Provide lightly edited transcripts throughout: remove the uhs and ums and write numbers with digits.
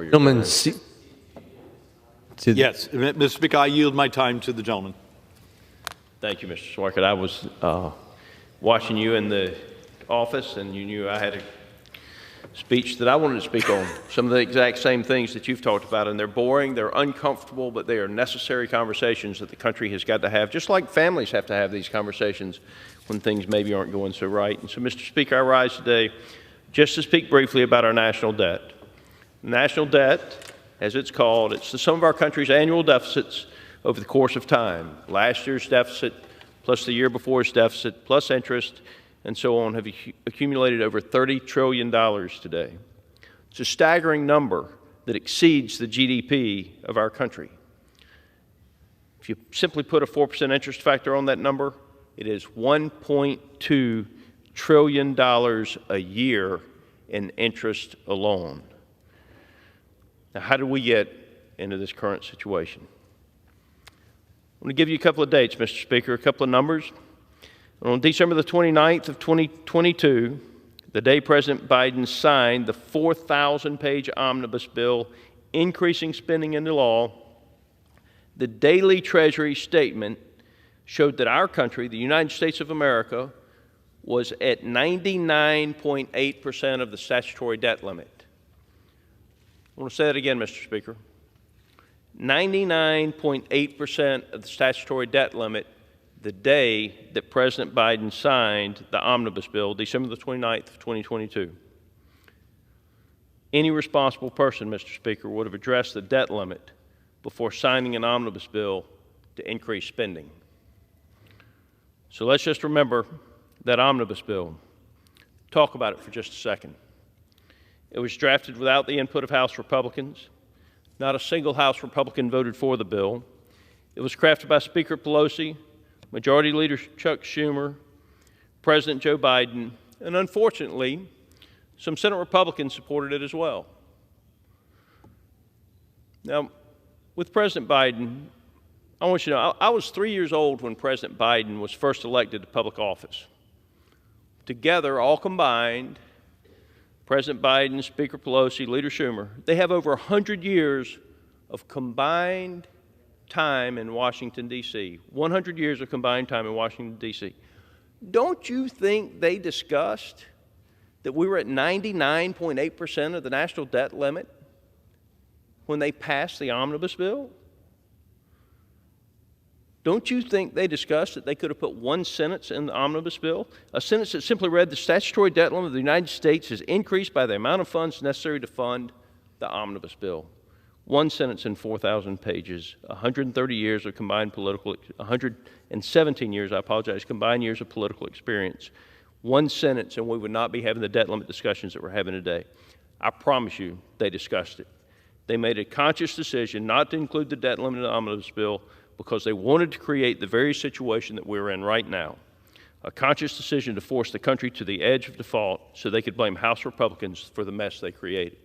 your Gentleman, Yes, Mr. Speaker, I yield my time to the gentleman. Thank you, Mr. Swarkett. I was watching you in the office, and you knew I had a speech that I wanted to speak on. Some of the exact same things that you've talked about, and they're boring, they're uncomfortable, but they are necessary conversations that the country has got to have, just like families have to have these conversations when things maybe aren't going so right. And so, Mr. Speaker, I rise today just to speak briefly about our national debt. National debt, as it's called, it's the sum of our country's annual deficits over the course of time. Last year's deficit plus the year before's deficit plus interest and so on have accumulated over $30 trillion today. It's a staggering number that exceeds the GDP of our country. If you simply put a 4% interest factor on that number, it is $1.2 trillion a year in interest alone. Now, how did we get into this current situation? I'm going to give you a couple of dates, Mr. Speaker, a couple of numbers. On December the 29th of 2022, the day President Biden signed the 4,000-page omnibus bill increasing spending into law, the daily Treasury statement showed that our country, the United States of America, was at 99.8% of the statutory debt limit. I want to say that again, Mr. Speaker. 99.8% of the statutory debt limit the day that President Biden signed the omnibus bill, December the 29th of 2022. Any responsible person, Mr. Speaker, would have addressed the debt limit before signing an omnibus bill to increase spending. So let's just remember that omnibus bill. Talk about it for just a second. It was drafted without the input of House Republicans. Not a single House Republican voted for the bill. It was crafted by Speaker Pelosi, Majority Leader Chuck Schumer, President Joe Biden, and unfortunately, some Senate Republicans supported it as well. Now, with President Biden, I want you to know, I was 3 years old when President Biden was first elected to public office. Together, all combined, President Biden, Speaker Pelosi, Leader Schumer, they have over 100 years of combined time in Washington, D.C. 100 years of combined time in Washington, D.C. Don't you think they discussed that we were at 99.8% of the national debt limit when they passed the omnibus bill? Don't you think they discussed that they could have put one sentence in the omnibus bill? A sentence that simply read, the statutory debt limit of the United States is increased by the amount of funds necessary to fund the omnibus bill. One sentence in 4,000 pages, 130 years of combined 117 years, combined years of political experience. One sentence and we would not be having the debt limit discussions that we're having today. I promise you they discussed it. They made a conscious decision not to include the debt limit in the omnibus bill because they wanted to create the very situation that we're in right now, a conscious decision to force the country to the edge of default so they could blame House Republicans for the mess they created.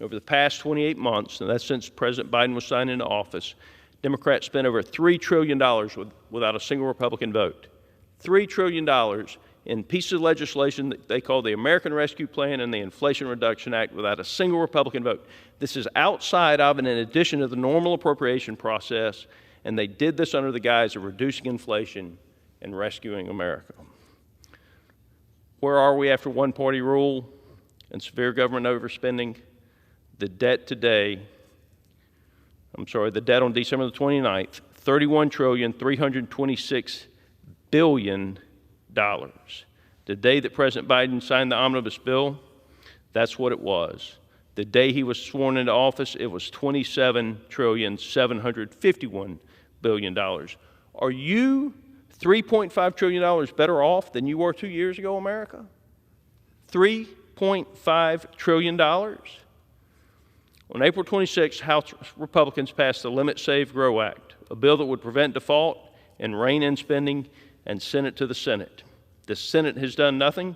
Over the past 28 months, and that's since President Biden was signed into office, Democrats spent over $3 trillion without a single Republican vote. $3 trillion in pieces of legislation that they call the American Rescue Plan and the Inflation Reduction Act without a single Republican vote. This is outside of and in addition to the normal appropriation process, and they did this under the guise of reducing inflation and rescuing America. Where are we after one-party rule and severe government overspending? The debt today, the debt on December the 29th, $31,326 billion. The day that President Biden signed the omnibus bill, that's what it was. The day he was sworn into office, it was $27,751 billion. Are you $3.5 trillion better off than you were 2 years ago, America? $3.5 trillion. On April 26, House Republicans passed the Limit, Save, Grow Act, a bill that would prevent default and rein in spending, and sent it to the Senate. The Senate has done nothing,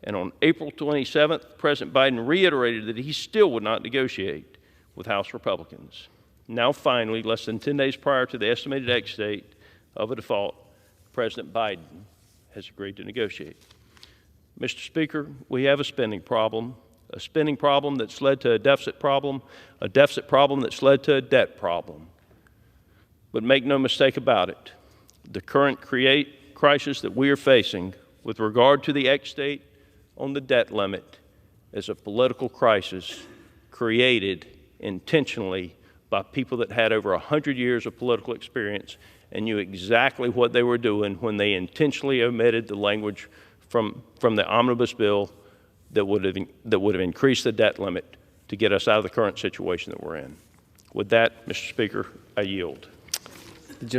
and on April 27th, President Biden reiterated that he still would not negotiate with House Republicans. Now finally, less than 10 days prior to the estimated exit date of a default, President Biden has agreed to negotiate. Mr. Speaker, we have a spending problem, a spending problem that's led to a deficit problem that's led to a debt problem. But make no mistake about it, the current crisis that we are facing with regard to the ex-state on the debt limit is a political crisis created intentionally by people that had over 100 years of political experience and knew exactly what they were doing when they intentionally omitted the language from the omnibus bill that would have increased the debt limit to get us out of the current situation that we're in. With that, Mr. Speaker, I yield. The gentleman